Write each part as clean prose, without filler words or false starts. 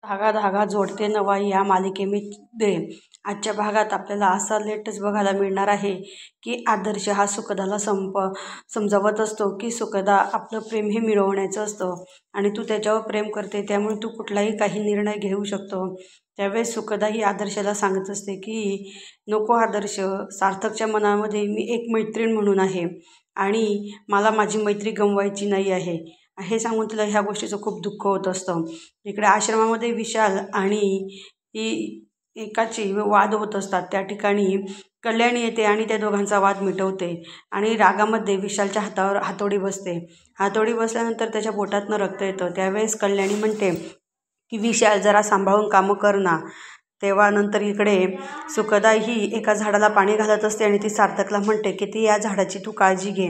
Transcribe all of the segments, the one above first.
धागा धागा जोडते नवा या मालिकेमध्ये आजच्या भागात आपल्याला असा लेटेस्ट बघायला मिळणार आहे की आदर्श हा सुखदाला समजावत असतो की सुखदा आपलं प्रेम हे मिळवण्याचं असतं आणि तू त्याच्यावर प्रेम करते, त्यामुळे तू कुठलाही काही निर्णय घेऊ शकतो. त्यावेळेस सुखदा ही आदर्शाला सांगत असते की नको आदर्श, सार्थकच्या मनामध्ये मी एक मैत्रीण म्हणून आहे आणि मला माझी मैत्री गमवायची नाही आहे. हे सांगून तिला ह्या गोष्टीचं खूप दुःख होत असतं. इकडे आश्रमामध्ये विशाल आणि ही एकाची वाद होत असतात. त्या ठिकाणी कल्याणी येते आणि त्या दोघांचा वाद मिटवते आणि रागामध्ये विशालच्या हातावर हातोडी बसते. हातोडी बसल्यानंतर त्याच्या पोटातनं रक्त येतं. त्यावेळेस कल्याणी म्हणते की विशाल जरा सांभाळून कामं कर ना. तेव्हा नंतर इकडे सुखदा ही एका झाडाला पाणी घालत असते आणि ती सार्थकला म्हणते की ती या झाडाची तू काळजी घे.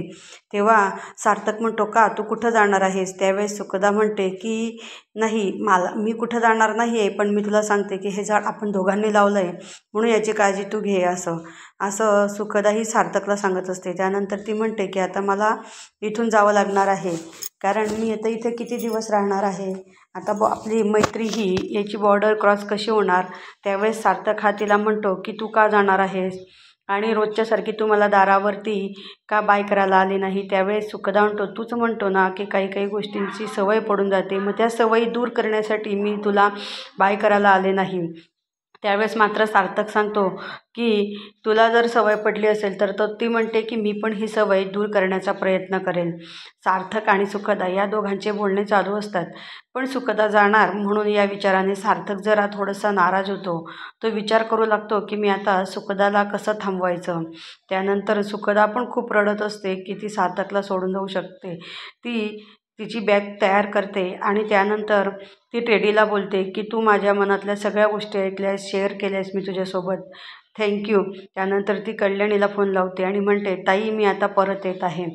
तेव्हा सार्थक म्हणतो का तू कुठं जाणार आहेस. त्यावेळेस सुखदा म्हणते की नाही, मी कुठं जाणार नाही आहे, पण मी तुला सांगते की हे झाड आपण दोघांनी लावलं आहे म्हणून याची काळजी तू घे. असं असं सुखदा ही सार्थकला सांगत असते. त्यानंतर ती म्हणते की आता मला इथून जावं लागणार आहे, कारण मी आता इथे किती दिवस राहणार आहे. आता आपली मैत्री ही याची बॉर्डर क्रॉस कशी होणार. त्यावेळेस सार्थक हा तिला म्हणतो की तू का जाणार आहेस आणि रोजच्यासारखी तू मला दारावरती का बाय करायला आली नाही. त्यावेळेस सुखदा म्हणतो तूच म्हणतो ना की काही काही गोष्टींची सवय पडून जाते, मग त्या सवयी दूर करण्यासाठी मी तुला बाय करायला आले नाही. त्यावेळेस मात्र सार्थक सांगतो की तुला जर सवय पडली असेल तर ती म्हणते की मी पण ही सवय दूर करण्याचा प्रयत्न करेल. सार्थक आणि सुखदा या दोघांचे बोलणे चालू असतात, पण सुखदा जाणार म्हणून या विचाराने सार्थक जरा थोडासा नाराज होतो. तो विचार करू लागतो की मी आता सुखदाला कसं थांबवायचं. त्यानंतर सुखदा पण खूप रडत असते की ती सार्थकला सोडून जाऊ शकते. ती तिची बॅग तयार करते आणि त्यानंतर ती टेडीला बोलते की तू माझ्या मनातल्या सगळ्या गोष्टी ऐकल्यास, शेअर केल्यास मी तुझ्यासोबत, थँक्यू. त्यानंतर ती कल्याणीला फोन लावते आणि म्हणते ताई मी आता परत येत आहे.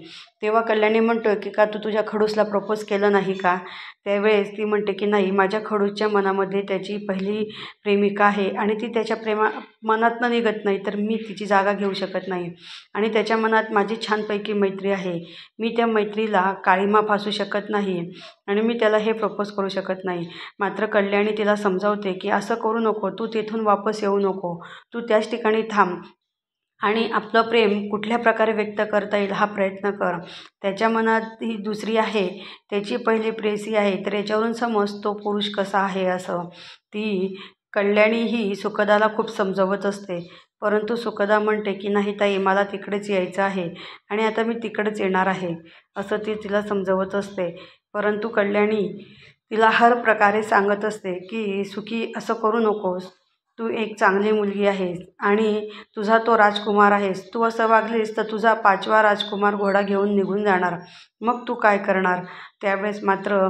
तेव्हा कल्याणी म्हणतो की का तू तुझ्या खडूसला प्रपोज केलं नाही का. त्यावेळेस ती म्हणते की नाही, माझ्या खडूसच्या मनामध्ये त्याची पहिली प्रेमिका आहे आणि ती त्याच्या मनातनं निघत नाही, तर मी तिची जागा घेऊ शकत नाही आणि त्याच्या मनात माझी छानपैकी मैत्री आहे. मी त्या मैत्रीला काळीमा फासू शकत नाही आणि मी त्याला हे प्रपोज करू शकत नाही. मात्र कल्याणी तिला समजावते की असं करू नको, तू तिथून वापस येऊ नको, तू त्याच ठिकाणी थांब आणि आपलं प्रेम कुठल्या प्रकारे व्यक्त करता येईल हा प्रयत्न कर. त्याच्या मनात ही दुसरी आहे, त्याची पहिली प्रेयसी आहे, तर याच्यावरून समज तो पुरुष कसा आहे. असं ती कल्याणी ही सुखदाला खूप समजवत असते, परंतु सुखदा म्हणते की नाही ताई, मला तिकडेच यायचं आहे आणि आता मी तिकडेच येणार आहे, असं ती तिला समजवत असते. परंतु कल्याणी तिला हर प्रकारे सांगत असते की सुखी असं करू नकोस, तू एक चांगली मुलगी आहेस आणि तुझा तो राजकुमार आहेस. तू असं वागलीस तर तुझा 5वा राजकुमार घोडा घेऊन निघून जाणार, मग तू काय करणार. त्यावेळेस मात्र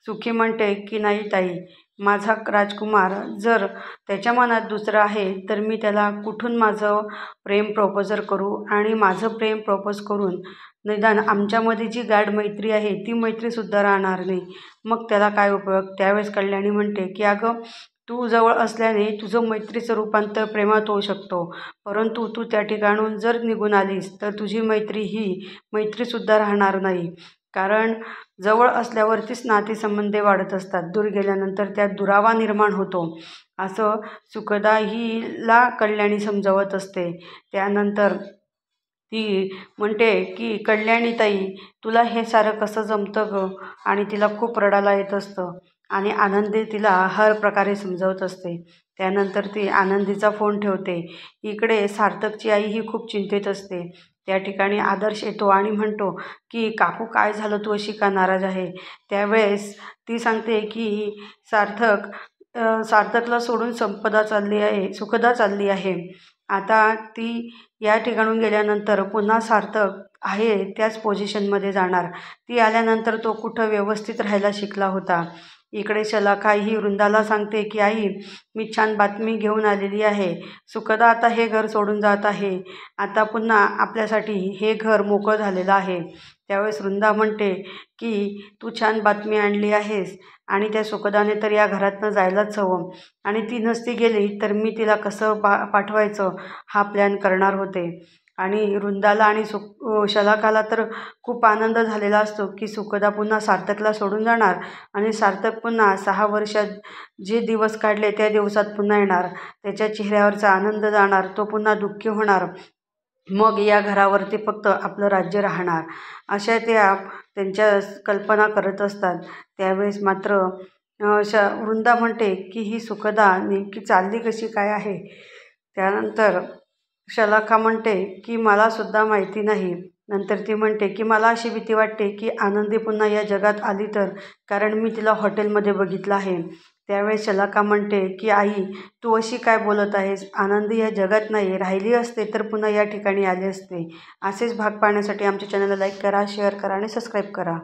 सुखी म्हणते की नाही ताई, माझा राजकुमार जर त्याच्या मनात दुसरं आहे तर मी त्याला कुठून माझं प्रेम प्रपोजर करू आणि माझं प्रेम प्रपोज करून निदान आमच्यामध्ये जी गाढ मैत्री आहे ती मैत्रीसुद्धा राहणार नाही, मग त्याला काय उपयोग. त्यावेळेस कल्याणी म्हणते की अगं, तू जवळ असल्याने तुझं मैत्रीचं रूपांतर प्रेमात होऊ शकतो, परंतु तू त्या ठिकाणून जर निघून आलीस तर तुझी मैत्री ही मैत्रीसुद्धा राहणार नाही, कारण जवळ असल्यावरतीच नातेसंबंध वाढत असतात, दूर गेल्यानंतर त्यात दुरावा निर्माण होतो. असं सुखदा हिला कल्याणी समजावत असते. त्यानंतर ती म्हणते की कल्याणी ताई, तुला हे सारं कसं जमतं गं. आणि तिला खूप रडायला येत असतं आणि आनंदी तिला हर प्रकारे समजावत असते. त्यानंतर ती आनंदीचा फोन ठेवते. इकडे सार्थकची आई ही खूप चिंतेत असते. त्या ठिकाणी आदर्श येतो आणि म्हणतो की काकू काय झालं, तू अशी का नाराज आहे. त्यावेळेस ती सांगते की सार्थकला सोडून सुखदा चालली आहे. आता ती या ठिकाणून गेल्यानंतर पुन्हा सार्थक आहे त्याच पोझिशनमध्ये जाणार. ती आल्यानंतर तो कुठं व्यवस्थित राहायला शिकला होता. इकडे शलाका ही वृंदाला सांगते की आई, मी छान बातमी घेऊन आलेली आहे. सुखदा आता हे घर सोडून जात आहे. आता पुन्हा आपल्यासाठी हे घर मोकळं झालेलं आहे. त्यावेळेस वृंदा म्हणते की तू छान बातमी आणली आहेस आणि त्या सुखदाने तर या घरातनं जायलाच हवं आणि ती नसती गेली तर मी तिला कसं पाठवायचं हा प्लॅन करणार होते. आणि वृंदाला आणि शलाकाला तर खूप आनंद झालेला असतो की सुखदा पुन्हा सार्थकला सोडून जाणार आणि सार्थक पुन्हा 6 वर्षात जे दिवस काढले त्या दिवसात पुन्हा येणार. त्याच्या चेहऱ्यावरचा आनंद जाणार, तो पुन्हा दुःखी होणार. मग या घरावरती फक्त आपलं राज्य राहणार, अशा त्या त्यांच्या कल्पना करत असतात. त्यावेळेस मात्र वृंदा म्हणते की ही सुखदा नेमकी चालली कशी काय आहे. त्यानंतर शलाका म्हणते की मलासुद्धा माहिती नाही. नंतर ती म्हणते की मला अशी भीती वाटते की आनंदी पुन्हा या जगात आली तर, कारण मी तिला हॉटेलमध्ये बघितलं आहे. त्यावेळेस शलाका म्हणते की आई, तू अशी काय बोलत आहेस? आनंदी या जगात नाही, राहिली असते तर पुन्हा या ठिकाणी आले असते. असेच भाग पाहण्यासाठी आमच्या चॅनलला लाईक करा, शेअर करा आणि सबस्क्राईब करा.